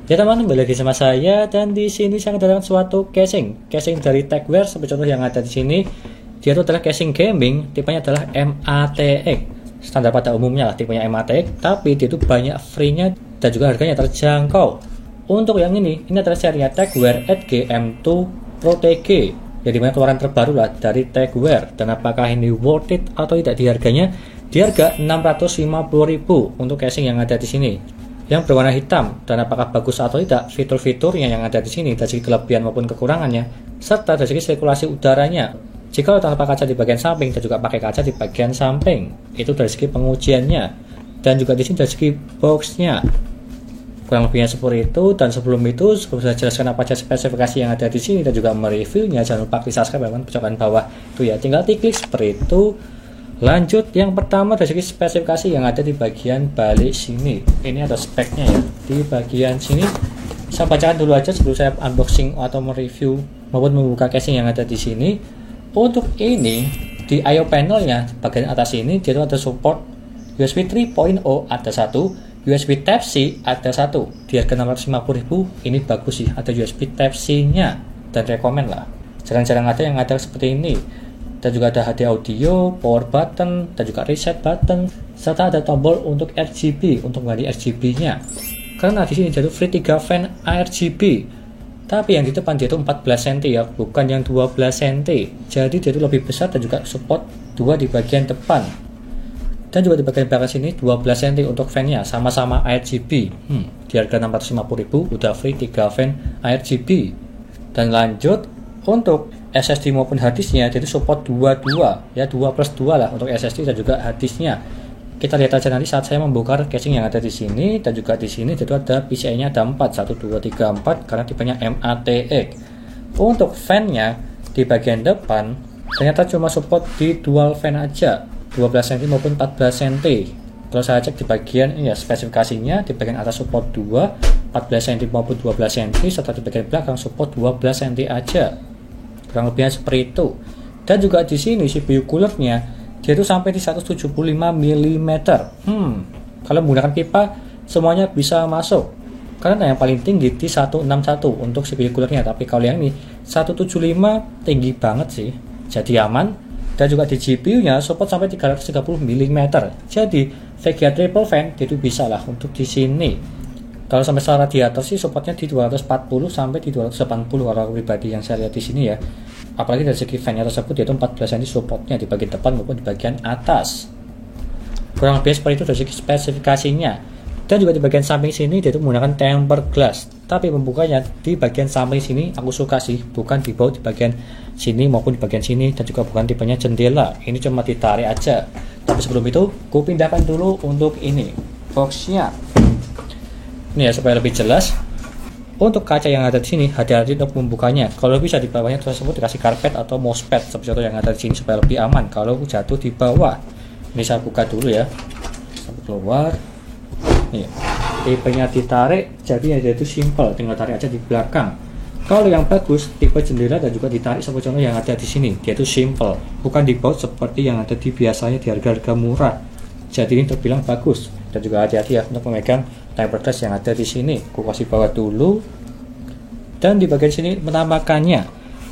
Ya teman, kembali lagi sama saya dan di sini saya kedatangan suatu casing dari Techwear. Seperti contoh yang ada di sini, dia itu adalah casing gaming, tipenya adalah MATX. Standar pada umumnya lah tipenya MATX, tapi dia itu banyak free-nya dan juga harganya terjangkau. Untuk yang ini adalah serinya Techwear EDGE-M2 Pro TG. Jadi banyak keluaran terbaru lah dari Techwear. Dan apakah ini worth it atau tidak di harganya? Di harga 650.000 untuk casing yang ada di sini, yang berwarna hitam. Dan apakah bagus atau tidak fitur-fiturnya yang ada di sini, dari segi kelebihan maupun kekurangannya, serta dari segi sirkulasi udaranya. Jika tanpa kaca di bagian samping dan juga pakai kaca di bagian samping, itu dari segi pengujiannya. Dan juga di sini dari segi boxnya, kurang lebihnya seperti itu. Dan sebelum itu, sebelum saya jelaskan apa saja spesifikasi yang ada di sini dan juga mereviewnya, jangan lupa klik subscribe di pojokan bawah itu ya, tinggal diklik seperti itu. Lanjut, yang pertama dari segi spesifikasi yang ada di bagian balik sini. Ini ada speknya ya. Di bagian sini saya bacakan dulu aja sebelum saya unboxing atau mereview maupun membuka casing yang ada di sini. Untuk ini di I/O panelnya bagian atas ini dia ada support USB 3.0 ada satu, USB Type-C ada satu. Di harga 650.000 ini bagus sih, ada USB Type-C-nya dan rekomen lah. Jarang-jarang ada yang ada seperti ini. Dan juga ada HD audio, power button, dan juga reset button, serta ada tombol untuk RGB untuk mengganti RGB-nya. Karena di sini jadi free 3 fan RGB. Tapi yang di depan dia itu 14 cm ya, bukan yang 12 cm. Jadi dia itu lebih besar dan juga support 2 di bagian depan. Dan juga di bagian belakang sini 12 cm untuk fan-nya, sama-sama RGB. Di harga 650.000 udah free 3 fan RGB. Dan lanjut, untuk SSD maupun harddisknya jadi support 2 ya, 2+2 lah untuk SSD dan juga harddisknya. Kita lihat aja nanti saat saya membongkar casing yang ada di sini. Dan juga di sini itu ada PCI-nya ada 4, 1 2 3 4 karena tipenya MATX. Untuk fan-nya di bagian depan ternyata cuma support di dual fan aja, 12 cm maupun 14 cm. Kalau saya cek di bagian ini ya, spesifikasinya di bagian atas support 2, 14 cm maupun 12 cm, serta di bagian belakang support 12 cm aja. Kurang lebihnya seperti itu. Dan juga di sini CPU coolernya dia itu sampai di 175 mm. Kalau menggunakan pipa semuanya bisa masuk. Karena yang paling tinggi di 161 untuk CPU coolernya, tapi kalau yang ini 175 tinggi banget sih. Jadi aman. Dan juga di GPU-nya support sampai 330 mm. Jadi VGA triple fan itu bisa lah untuk di sini. Kalau sampai secara radiator sih supportnya di 240 sampai di 280 kalau pribadi yang saya lihat di sini ya. Apalagi dari segi fan-nya tersebut yaitu 14 cm supportnya di bagian depan maupun di bagian atas. Kurang lebih seperti itu dari segi spesifikasinya. Dan juga di bagian samping sini dia itu menggunakan tempered glass. Tapi membukanya di bagian samping sini aku suka sih, bukan di bawah di bagian sini maupun di bagian sini, dan juga bukan tipenya jendela. Ini cuma ditarik aja. Tapi sebelum itu, ku pindahkan dulu untuk ini boxnya. Ini ya supaya lebih jelas. Untuk kaca yang ada di sini, hati-hati untuk membukanya. Kalau bisa di bawahnya tersebut dikasih karpet atau mousepad seperti contoh yang ada di sini supaya lebih aman kalau jatuh di bawah. Ini saya buka dulu ya. Sampai keluar. Nih, tipenya ditarik, jadi ya itu simple, tinggal tarik aja di belakang. Kalau yang bagus, tipe jendela dan juga ditarik seperti contoh yang ada di sini, dia itu simple, bukan di baut seperti yang ada di biasanya di harga-harga murah. Jadi ini terbilang bagus. Dan juga hati-hati ya untuk memegang tempered glass yang ada di sini. Aku kasih bawah dulu. Dan di bagian sini menambahkannya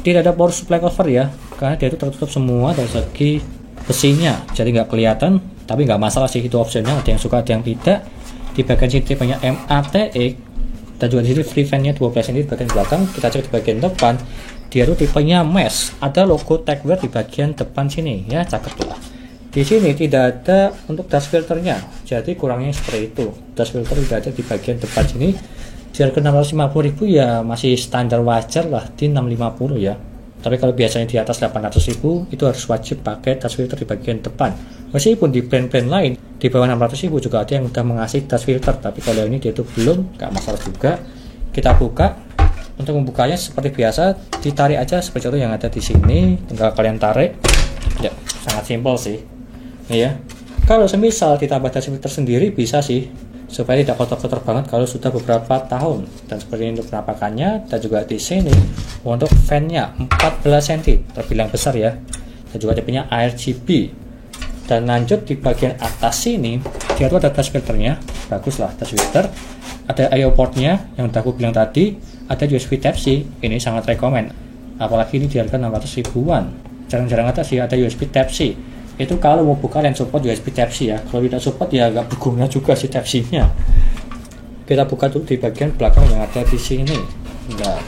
tidak ada power supply cover ya, karena dia itu tertutup semua dari segi besinya, jadi nggak kelihatan. Tapi nggak masalah sih, itu opsional, ada yang suka ada yang tidak. Di bagian sini tipenya MATX. Dan juga di sini free fan-nya 12 cm di bagian belakang. Kita cek di bagian depan, dia itu tipenya mesh, ada logo Techwear di bagian depan sini ya, cakep lah. Di sini tidak ada untuk dust filternya, jadi kurangnya seperti itu. Dust filter tidak ada di bagian depan sini. Di harga 650.000 ya masih standar wajar lah di 650 ya. Tapi kalau biasanya di atas 800.000 itu harus wajib pakai dust filter di bagian depan. Meskipun di brand-brand lain di bawah 600.000 juga ada yang udah mengasih dust filter, tapi kalau ini dia itu belum, nggak masalah juga. Kita buka. Untuk membukanya seperti biasa, ditarik aja seperti itu yang ada di sini. Tinggal kalian tarik. Ya, sangat simpel sih. Ya, kalau semisal ditambah dust filter sendiri bisa sih, supaya tidak kotor-kotor banget kalau sudah beberapa tahun. Dan seperti ini untuk penampakannya. Dan juga di sini untuk fan-nya 14 cm, terbilang besar ya. Dan juga tipenya RGB. Dan lanjut di bagian atas sini, dia tuh ada dust filternya, bagus lah dust filter. Ada I/O portnya yang aku bilang tadi, ada USB Type-C. Ini sangat rekomen, apalagi ini di harga 600 ribuan. Jarang-jarang ada sih ada USB Type-C. Itu kalau mau buka yang support USB Type-C ya. Kalau tidak support ya agak berguna juga sih Type-C-nya. Kita buka dulu di bagian belakang yang ada di sini. Nah,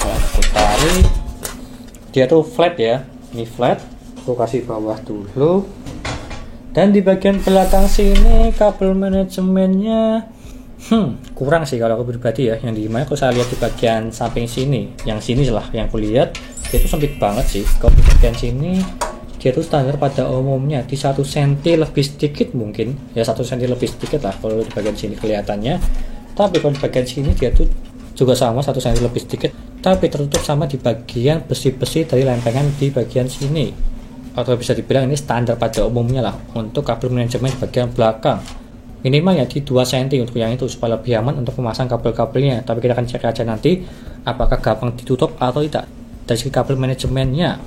aku tarik. Dia tuh flat ya. Ini flat. Aku kasih bawah dulu. Dan di bagian belakang sini kabel manajemennya kurang sih kalau aku pribadi ya. Yang dimana kalau saya lihat di bagian samping sini, yang sini lah yang aku lihat, dia itu sempit banget sih. Kalau di bagian sini dia itu standar pada umumnya di 1 cm lebih sedikit mungkin ya, 1 cm lebih sedikit lah kalau di bagian sini kelihatannya. Tapi kalau di bagian sini dia tuh juga sama 1 cm lebih sedikit, tapi tertutup sama di bagian besi-besi dari lempengan di bagian sini. Atau bisa dibilang ini standar pada umumnya lah untuk kabel manajemen di bagian belakang. Minimal ya di 2 cm untuk yang itu supaya lebih aman untuk memasang kabel-kabelnya. Tapi kita akan cek aja nanti apakah gampang ditutup atau tidak dari segi kabel manajemennya.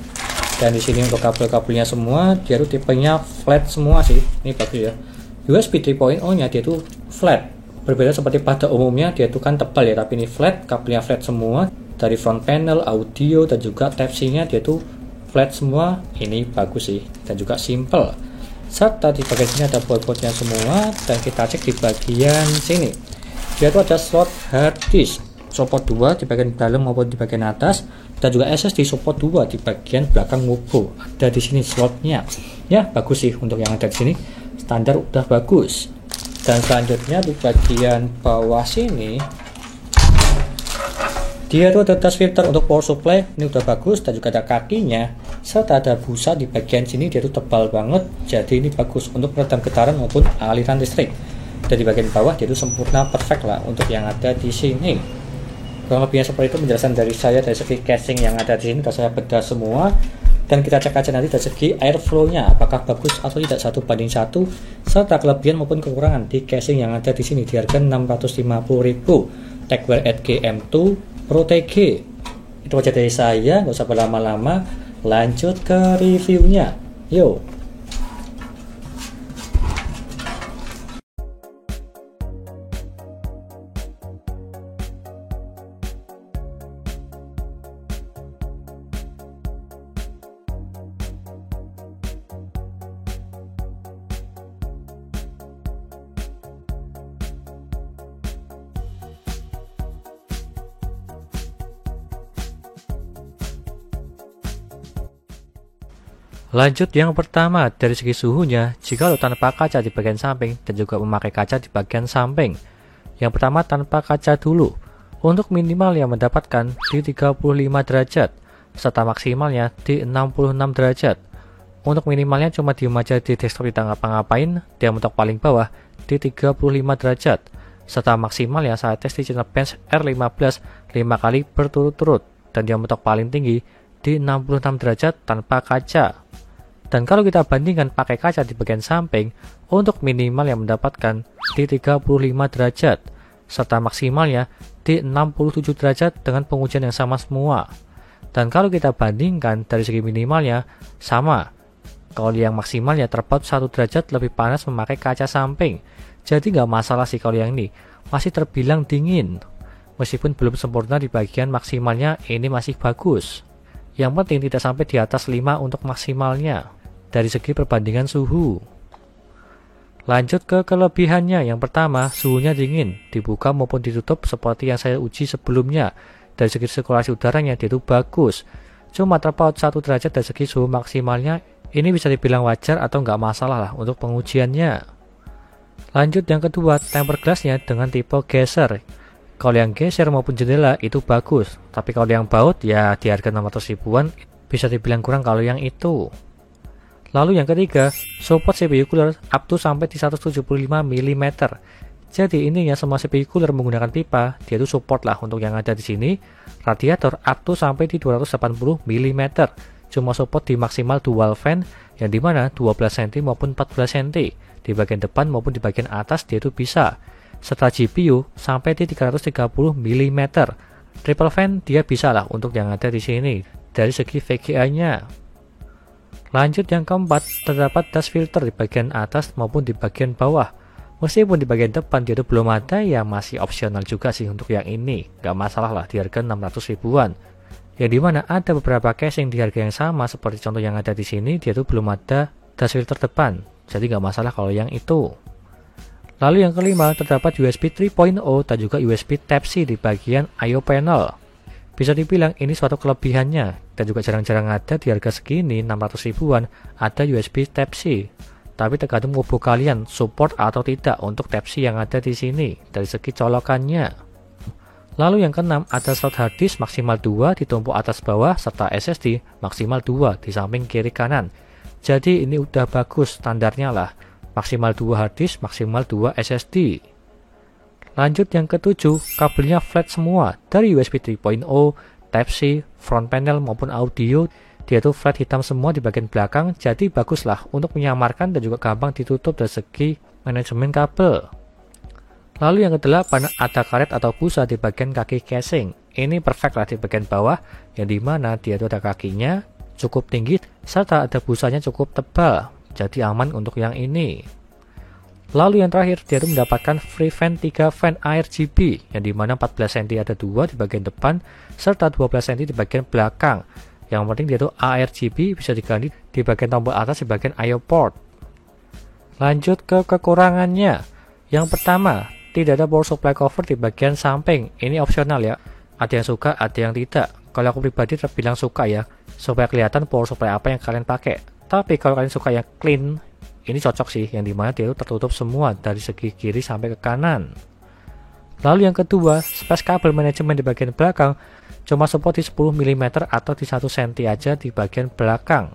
Dan di sini untuk kabel-kabelnya semua dia tuh tipenya flat semua sih. Ini bagus ya. USB 3.0 nya dia tuh flat. Berbeda seperti pada umumnya dia tuh kan tebal ya, tapi ini flat, kabelnya flat semua dari front panel, audio dan juga Type-C nya dia tuh flat semua. Ini bagus sih dan juga simple. Serta di bagian sini ada board-boardnya semua. Dan kita cek di bagian sini dia tuh ada slot hard disk support 2 di bagian dalam maupun di bagian atas, dan juga SSD support 2 di bagian belakang mubu. Ada di sini slotnya ya, bagus sih untuk yang ada di sini, standar udah bagus. Dan selanjutnya di bagian bawah sini dia tuh ada touch filter untuk power supply, ini udah bagus, dan juga ada kakinya, serta ada busa di bagian sini dia tuh tebal banget, jadi ini bagus untuk meredam getaran maupun aliran listrik. Dan di bagian bawah dia tuh sempurna, perfect lah untuk yang ada di sini. Kurang lebihnya seperti itu penjelasan dari saya dari segi casing yang ada di sini, sudah saya bedah semua. Dan kita cek aja nanti dari segi airflow-nya apakah bagus atau tidak 1:1, serta kelebihan maupun kekurangan di casing yang ada di sini di harga 650.000 Tecware Edge M2 Pro TG. Itu aja dari saya, nggak usah berlama-lama, lanjut ke reviewnya. Yuk. Lanjut yang pertama dari segi suhunya, jika lo tanpa kaca di bagian samping dan juga memakai kaca di bagian samping. Yang pertama tanpa kaca dulu. Untuk minimal yang mendapatkan di 35 derajat, serta maksimalnya di 66 derajat. Untuk minimalnya cuma diem aja di desktop tidak ngapa-ngapain, dia mentok paling bawah di 35 derajat. Serta maksimalnya saya tes di Cinebench R15 5 kali berturut-turut, dan dia mentok paling tinggi di 66 derajat tanpa kaca. Dan kalau kita bandingkan pakai kaca di bagian samping, untuk minimal yang mendapatkan di 35 derajat, serta maksimalnya di 67 derajat dengan pengujian yang sama semua. Dan kalau kita bandingkan dari segi minimalnya, sama. Kalau yang maksimalnya terpaut 1 derajat lebih panas memakai kaca samping. Jadi nggak masalah sih kalau yang ini, masih terbilang dingin. Meskipun belum sempurna di bagian maksimalnya, ini masih bagus. Yang penting tidak sampai di atas 5 untuk maksimalnya dari segi perbandingan suhu. Lanjut ke kelebihannya. Yang pertama, suhunya dingin, dibuka maupun ditutup seperti yang saya uji sebelumnya. Dari segi sirkulasi udaranya dia itu bagus. Cuma terpaut 1 derajat dari segi suhu maksimalnya, ini bisa dibilang wajar atau nggak masalah lah untuk pengujiannya. Lanjut yang kedua, tempered glassnya dengan tipe geser. Kalau yang geser maupun jendela itu bagus, tapi kalau yang baut ya di harga 600 ribuan bisa dibilang kurang kalau yang itu. Lalu yang ketiga, support CPU cooler up to sampai di 175 mm. Jadi intinya semua CPU cooler menggunakan pipa, dia itu support lah untuk yang ada di sini. Radiator up to sampai di 280 mm. Cuma support di maksimal dual fan yang dimana 12 cm maupun 14 cm. Di bagian depan maupun di bagian atas dia itu bisa. Setelah GPU sampai di 330 mm. Triple fan dia bisa lah untuk yang ada di sini dari segi VGA-nya. Lanjut yang keempat, terdapat dust filter di bagian atas maupun di bagian bawah. Meskipun di bagian depan dia itu belum ada, ya masih opsional juga sih untuk yang ini. Gak masalah lah di harga 600 ribuan. Yang dimana ada beberapa casing di harga yang sama seperti contoh yang ada di sini, dia itu belum ada dash filter depan. Jadi gak masalah kalau yang itu. Lalu yang kelima, terdapat USB 3.0 dan juga USB Type-C di bagian I/O panel. Bisa dibilang ini suatu kelebihannya, dan juga jarang-jarang ada di harga segini 600 ribuan ada USB Type-C. Tapi tergantung kubu kalian support atau tidak untuk Type-C yang ada di sini dari segi colokannya. Lalu yang keenam, ada slot hard disk maksimal 2 ditumpuk atas bawah serta SSD maksimal 2 di samping kiri kanan. Jadi ini udah bagus standarnya lah. Maksimal 2 hard disk, maksimal 2 SSD. Lanjut yang ketujuh, kabelnya flat semua dari USB 3.0, Type-C, front panel maupun audio. Dia tuh flat hitam semua di bagian belakang, jadi baguslah untuk menyamarkan dan juga gampang ditutup dari segi manajemen kabel. Lalu yang kedelapan, ada karet atau busa di bagian kaki casing. Ini perfect lah di bagian bawah, yang dimana dia tuh ada kakinya cukup tinggi, serta ada busanya cukup tebal, jadi aman untuk yang ini. Lalu yang terakhir, dia tuh mendapatkan free fan 3 fan ARGB, yang dimana 14 cm ada 2 di bagian depan, serta 12 cm di bagian belakang. Yang penting dia tuh ARGB bisa diganti di bagian tombol atas di bagian I/O port. Lanjut ke kekurangannya. Yang pertama, tidak ada power supply cover di bagian samping. Ini opsional ya. Ada yang suka, ada yang tidak. Kalau aku pribadi terbilang suka ya, supaya kelihatan power supply apa yang kalian pakai. Tapi kalau kalian suka yang clean, ini cocok sih, yang dimana dia itu tertutup semua dari segi kiri sampai ke kanan. Lalu yang kedua, space kabel manajemen di bagian belakang cuma support di 10 mm atau di 1 cm aja di bagian belakang.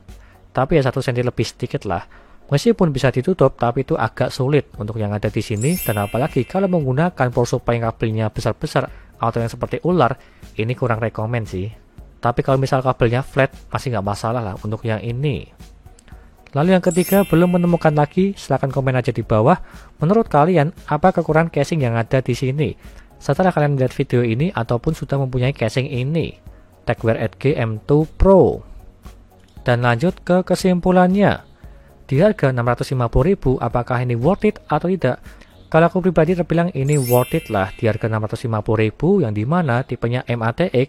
Tapi ya 1 cm lebih sedikit lah. Meskipun bisa ditutup, tapi itu agak sulit untuk yang ada di sini. Dan apalagi kalau menggunakan power supply kabelnya besar-besar atau yang seperti ular, ini kurang rekomen sih. Tapi kalau misal kabelnya flat, masih nggak masalah lah untuk yang ini. Lalu yang ketiga, belum menemukan lagi, silahkan komen aja di bawah. Menurut kalian, apa kekurangan casing yang ada di sini? Setelah kalian melihat video ini ataupun sudah mempunyai casing ini, TechWear Edge M2 Pro. Dan lanjut ke kesimpulannya. Di harga 650.000, apakah ini worth it atau tidak? Kalau aku pribadi terbilang ini worth it lah di harga 650.000, yang dimana tipenya MATX.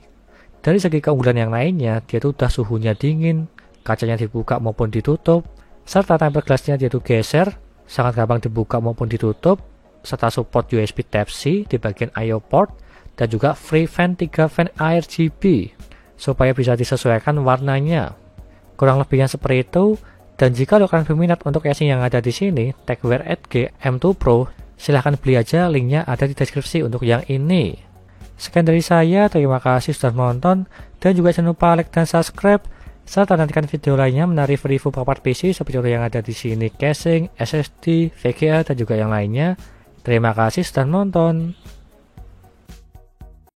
Dari segi keunggulan yang lainnya, dia tuh udah suhunya dingin, kacanya dibuka maupun ditutup, serta tempered glassnya dia tuh geser, sangat gampang dibuka maupun ditutup, serta support USB Type-C di bagian I/O port, dan juga free fan 3 fan ARGB, supaya bisa disesuaikan warnanya. Kurang lebihnya seperti itu. Dan jika kalian berminat untuk casing yang ada di sini, TechWear Edge M2 Pro, silahkan beli aja, linknya ada di deskripsi untuk yang ini. Sekian dari saya, terima kasih sudah menonton, dan juga jangan lupa like dan subscribe, serta nantikan video lainnya mengenai review part PC seperti yang ada di sini, casing, SSD, VGA, dan juga yang lainnya. Terima kasih sudah menonton.